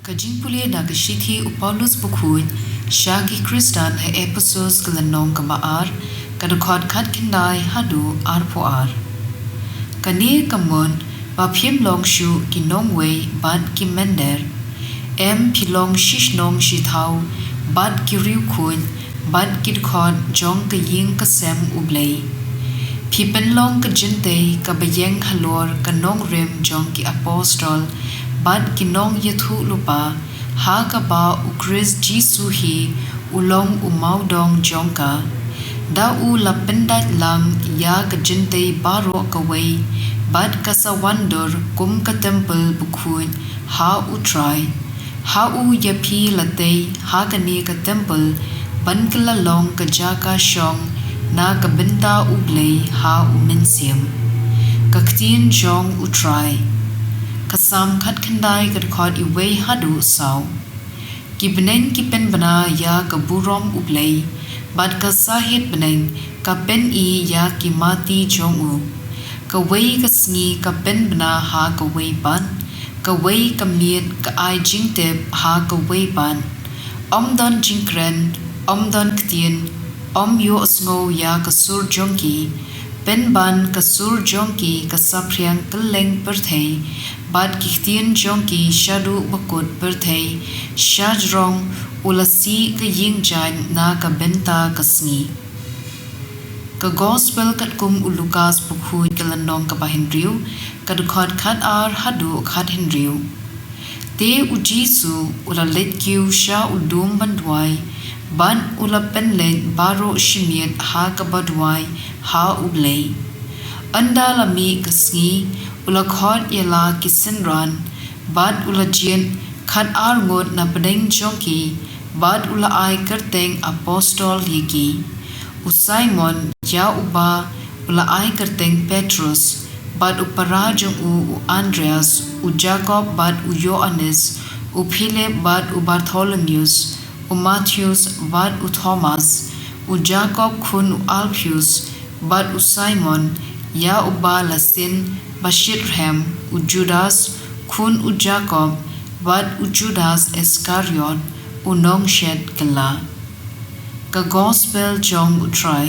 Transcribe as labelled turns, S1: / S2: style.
S1: Ka jingpule na ka shithi u Paulus bukhuj shagi Kristan he episos kalanong ka maar ka dukhod khat kindai hadu ar po ar. Ka ne kamon ba phim long shu ki nong wei bad ki mender em philong shish nong shi thau bad ki riu khun bad ki dukhod jong ka ying ka sem u Blei. Phi pen long ka jinte ka bayeng halor ka nong rem jong ki apostol bad ki nong yethu lupa ha ka ba u Chris Jisu hi ulong u maudong jong ka da u la pendat lang ya ka jinte baro ka wei bad ka sa wonder kum ka temple bukhun ha u try ha u yapi late ha ka ne ka temple ban ka la long ka ja ka shong na ka binta u Blei ha u minsiam ka ktien jong u try kasam khat khandai ka khod I wei hadu saw ki benen ki pen bana ya ka burom u Blei bad ka sahit benen ka pen I ya ki mati jong u ka wei ka sngi ka pen bana ha ka wei ban ka wei ka miet ka ai jingtep ha ka wei ban don jingkren don ktien yo sngo ya ka sur jongki pen ban ka sur jongki ka sapriang ka leng perthei bad ki ktien jongki shadu bakut perthei shajrong ulasi ka ying jan na ka benta ka sngi ka gospel kat kum ulukas bukhuj ka landong ka bahinriu ka dukhod khat ar hadu khat hinriu te u Jisu ula letkiu sha udum bandwai ban ula penlen baro shimiet ha ka badwai ha u Blei anda lami ka sngi ula khod yela ki sinran bad ula jien khat ar ngot na pedeng jongki bad ula ai kerteng apostol yiki u Simon ya uba ula ai kerteng Petrus bad u parajong u Andreas u Jacob bad u Johannes u Philip bad u Bartholomeus u Matthews bad u Thomas u Jacob khun u Alpheus bad u Simon ya uba lasin Bashirhem u Judas khun u Jacob bad u Judas Iscariot u nong shed kala ka gospel jong u try